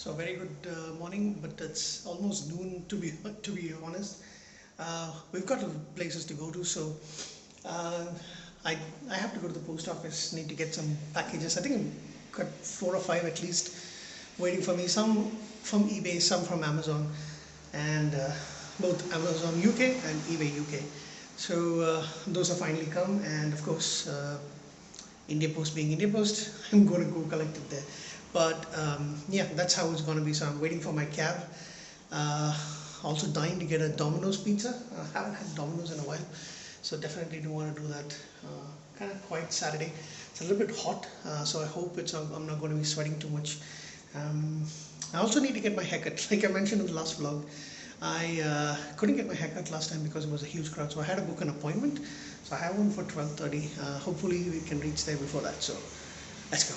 So very good morning, but it's almost noon to be to be honest. We've got places to go to, so uh, I I have to go to the post office. Need to get some packages. I think I've got 4 or 5 at least waiting for me. Some from eBay, some from Amazon, and both Amazon UK and eBay UK. So those have finally come, and of course. India Post being India Post, I'm going to go collect it there. But yeah, that's how it's going to be. So I'm waiting for my cab. Uh, Also dying to get a Domino's pizza. I haven't had Domino's in a while, so definitely do want to do that. Kind of quite Saturday. It's a little bit hot, so I hope I'm not going to be sweating too much. I also need to get my haircut. Like I mentioned in the last vlog, I couldn't get my haircut last time because it was a huge crowd. So I had to book an appointment. So I have one for 12:30. Hopefully we can reach there before that. So let's go.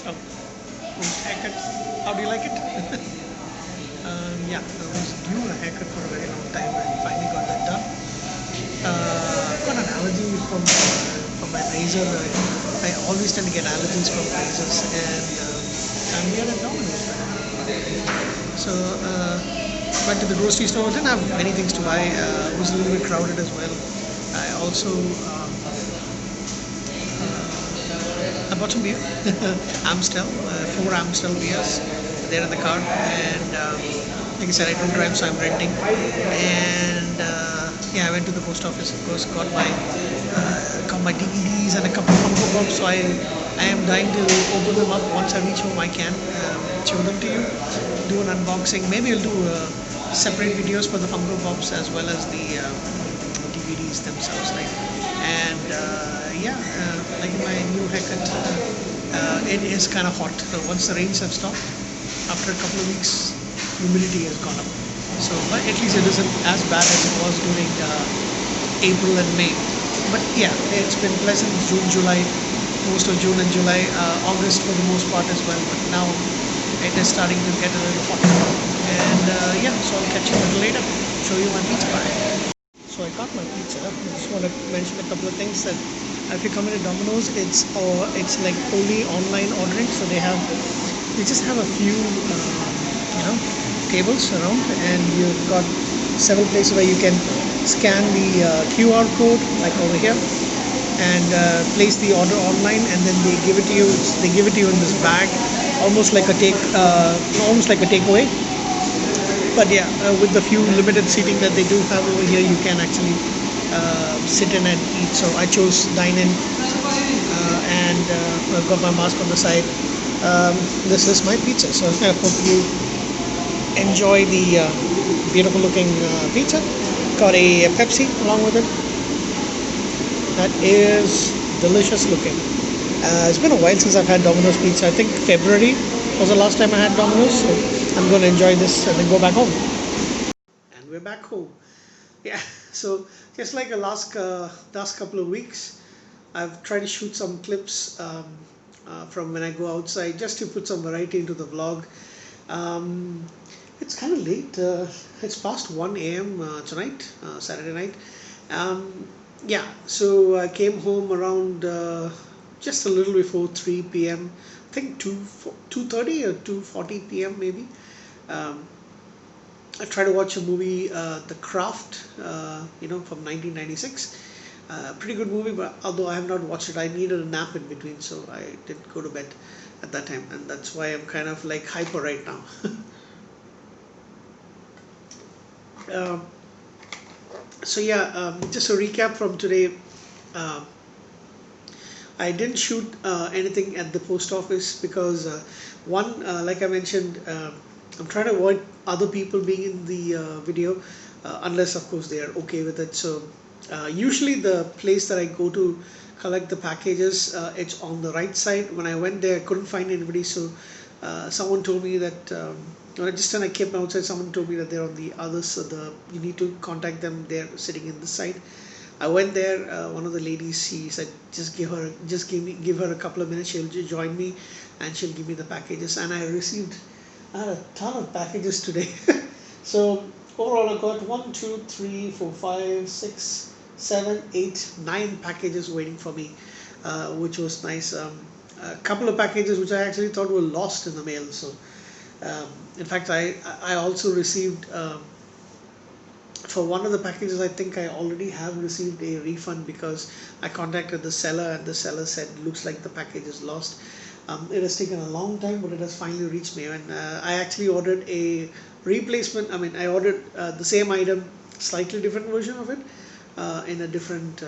Oh, haircut. How do you like it? Yeah, I was due a haircut for a very long time and finally got that done. Got an allergy from my razor. I always tend to get allergies from razors, and I'm here at Domino's. So went to the grocery store. Didn't have many things to buy. It was a little bit crowded as well. I also I bought some beer, Amstel, 4 Amstel beers. They're in the car, and like I said, I don't drive, so I'm renting. And yeah, I went to the post office. Of course, got my DVDs and a couple of Funko Pops. So I am dying to open them up once I reach home. I can show them to you, do an unboxing. Maybe I'll do separate videos for the Funko Pops as well as the DVDs themselves, like. And yeah, like my new haircut, it is kind of hot. So once the rains have stopped, after a couple of weeks, humidity has gone up. So, but at least it isn't as bad as it was during April and May. But yeah, it's been pleasant. June, July, most of June and July, August for the most part as well. But now it is starting to get a little hot. And yeah, so I'll catch you a little later. Show you my pizza pie. So I got my pizza. I just want to mention a couple of things that if you come into Domino's, it's like only online ordering. So they just have a few tables around, and you've got several places where you can scan the QR code, like over here, and place the order online, and then they give it to you. They give it to you in this bag, almost like a almost like a takeaway. But yeah, with the few limited seating that they do have over here, you can actually sit in and eat. So I chose dine in, and I've got my mask on the side. This is my pizza. So I hope you enjoy the beautiful looking pizza. Got a Pepsi along with it. That is delicious looking. It's been a while since I've had Domino's pizza. I think February was the last time I had Domino's. So I'm going to enjoy this and then go back home. And we're back home. Yeah. So just like the last couple of weeks, I've tried to shoot some clips from when I go outside, just to put some variety into the vlog. Um, it's kind of late. It's past 1 a.m. Tonight, Saturday night. Yeah, so I came home around just a little before 3 p.m. I think 2:30 or 2:40 p.m. maybe. Um, I tried to watch a movie, The Craft, from 1996. Pretty good movie, but although I have not watched it, I needed a nap in between, so I didn't go to bed at that time, and that's why I'm kind of like hyper right now. um, so yeah, just a recap from today. Uh, I didn't shoot anything at the post office because one, like I mentioned, I'm trying to avoid other people being in the video, unless of course they are okay with it. So usually the place that I go to collect the packages, it's on the right side. When I went there, I couldn't find anybody, so someone told me that. Just when I came outside, someone told me that they're on the other side. You need to contact them. They're sitting in this side. I went there. One of the ladies, she said, give her a couple of minutes. She'll join me, and she'll give me the packages. And I had a ton of packages today. So overall, I got 1, 2, 3, 4, 5, 6, 7, 8, 9 packages waiting for me, which was nice. A couple of packages which I actually thought were lost in the mail. So in fact, I also received. For one of the packages, I think I already have received a refund because I contacted the seller, and the seller said looks like the package is lost. It has taken a long time, but it has finally reached me, and I actually ordered a replacement. I mean, I ordered the same item, slightly different version of it, in a different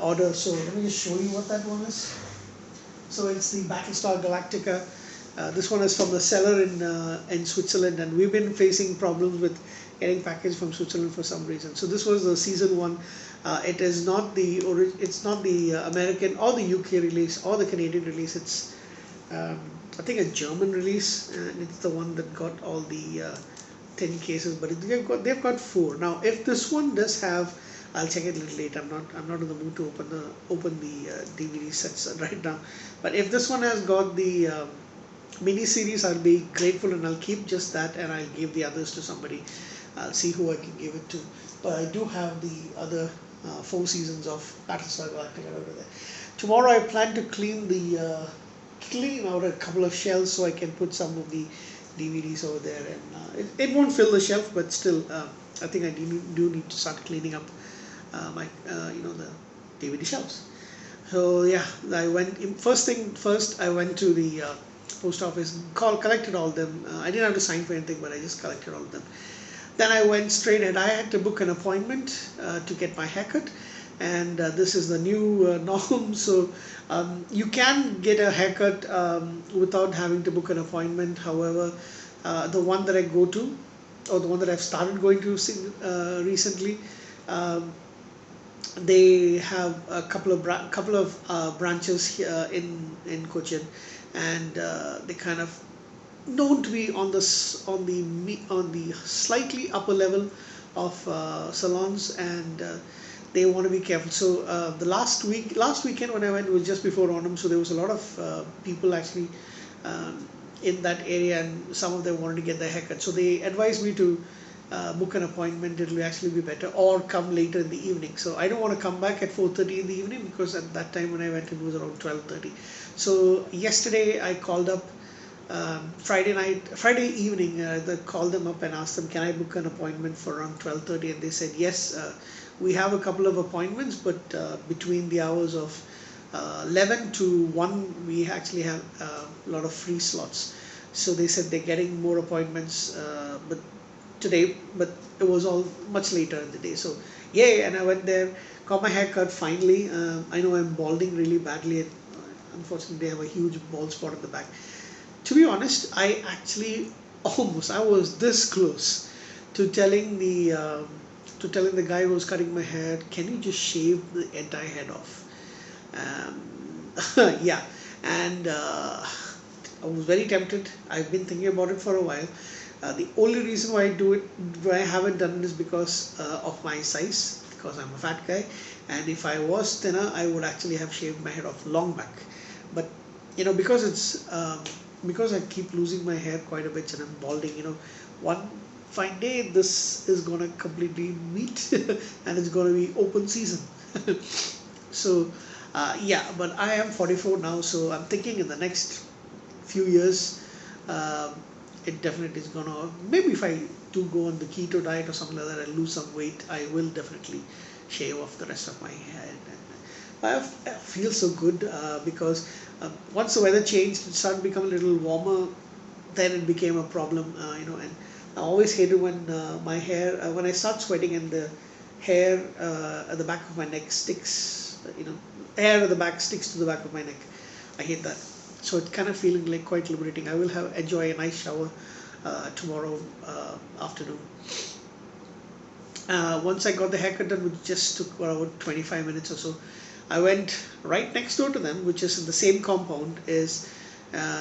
order. So let me just show you what that one is. So it's the Battlestar Galactica. This one is from the seller in Switzerland, and we've been facing problems with getting package from Switzerland for some reason. So this was the season one. It is not it's not the American or the UK release or the Canadian release. It's I think a German release, and it's the one that got all the 10 cases. But they've got 4 now. If this one does have, I'll check it a little later. I'm not in the mood to open the DVD sets right now. But if this one has got the mini series, I'll be grateful, and I'll keep just that, and I'll give the others to somebody. I'll see who I can give it to. But I do have the other 4 seasons of Battlestar Galactica over there. Tomorrow I plan to clean out a couple of shelves so I can put some of the DVDs over there, and it won't fill the shelf, but still, I think I do need to start cleaning up my the DVD shelves. So yeah, I went first. I went to the post office, collected all of them. I didn't have to sign for anything, but I just collected all of them. Then I went straight ahead. I had to book an appointment to get my haircut, and this is the new norm. So you can get a haircut without having to book an appointment. However, the one that I go to, or the one that I've started going to recently, they have a couple of branches here in Cochin, and they kind of known to be on the slightly upper level of salons, and they want to be careful. So the last weekend when I went, it was just before Onam, so there was a lot of people actually in that area, and some of them wanted to get their haircut. So they advised me to book an appointment. It will actually be better, or come later in the evening. So I don't want to come back at 4:30 in the evening, because at that time when I went, it was around 12:30. So yesterday I called up. Friday evening, I called them up and asked them, can I book an appointment for around 12:30, and they said yes. we have a couple of appointments, but between the hours of 11 to 1, we actually have a lot of free slots. So they said they're getting more appointments, but today, but it was all much later in the day. So yay! And I went there, got my hair cut finally. I know I'm balding really badly, and unfortunately, I have a huge bald spot at the back. To be honest, I actually I was this close to telling the guy who was cutting my hair, can you just shave the entire head off? Yeah, and I was very tempted. I've been thinking about it for a while. The only reason why I haven't done it is because of my size, because I'm a fat guy, and if I was thinner, I would actually have shaved my head off long back. But because because I keep losing my hair quite a bit and I'm balding, one fine day this is gonna completely meet and it's gonna be open season. So yeah, but I am 44 now, so I'm thinking in the next few years, it definitely is gonna, maybe if I do go on the keto diet or something like that and lose some weight, I will definitely shave off the rest of my head. And I feel so good because once the weather changed, it started becoming a little warmer. Then it became a problem, and I always hated when my hair, when I start sweating and the hair at the back of my neck sticks, hair at the back sticks to the back of my neck. I hate that. So it's kind of feeling like quite liberating. I will enjoy a nice shower tomorrow afternoon. Once I got the haircut done, which just took about 25 minutes or so, I went right next door to them, which is in the same compound, is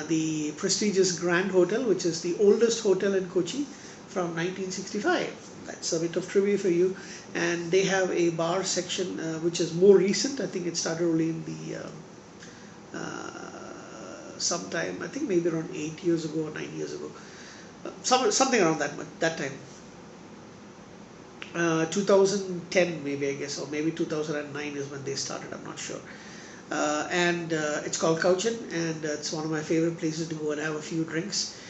the prestigious Grand Hotel, which is the oldest hotel in Kochi from 1965. That's a bit of trivia for you. And they have a bar section which is more recent. I think it started only in the sometime, I think maybe around 8 years ago or 9 years ago, something around that time. 2010 maybe, I guess, or maybe 2009 is when they started. I'm not sure. And it's called Cochin, and it's one of my favorite places to go and have a few drinks.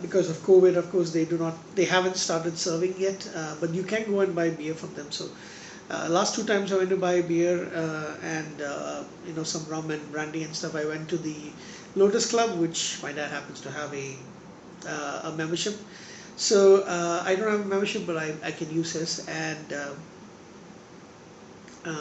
Because of COVID, of course, they haven't started serving yet, but you can go and buy beer from them. So last two times I went to buy beer and some rum and brandy and stuff. I went to the Lotus Club, which my dad happens to have a membership. So I don't have a membership, but I can use his. And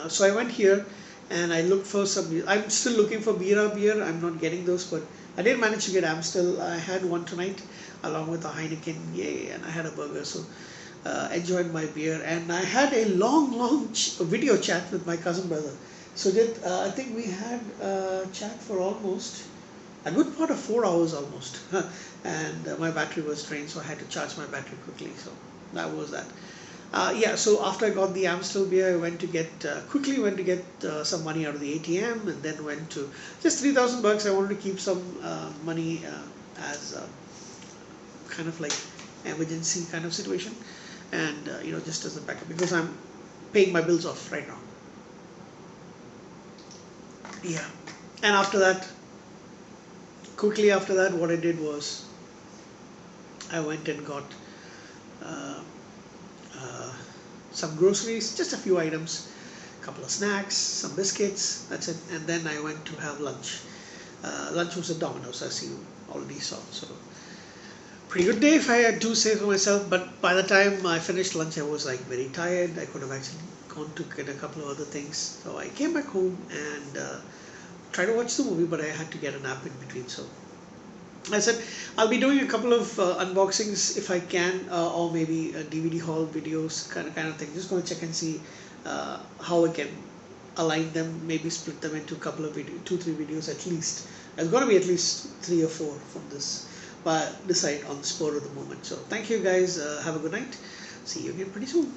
so I went here and I looked for some. I'm still looking for Bira beer. I'm not getting those, but I did manage to get Amstel. I had one tonight along with a Heineken. Yay! And I had a burger. So enjoyed my beer, and I had a long video chat with my cousin brother. So I think we had a chat for almost a good part of 4 hours almost. And my battery was drained, so I had to charge my battery quickly. So that was that. Yeah, so after I got the Amstel beer, I quickly went to get some money out of the ATM, and then went to just $3,000. I wanted to keep some money as kind of like emergency kind of situation, and just as a backup, because I'm paying my bills off right now. Yeah, and quickly after that, what I did was I went and got some groceries, just a few items, a couple of snacks, some biscuits, that's it. And then I went to have lunch. Lunch was at Dominos, as you already saw. So pretty good day, if I do say so myself. But by the time I finished lunch, I was like very tired. I could have actually gone to get a couple of other things. So I came back home and tried to watch the movie, but I had to get a nap in between. So I said I'll be doing a couple of unboxings if I can, or maybe DVD haul videos, kind of thing. Just going to check and see how I can align them, maybe split them into a couple of 2-3 videos at least. There's going to be at least 3 or 4 from this, but decide on the spur of the moment. So thank you guys. Have a good night. See you again pretty soon.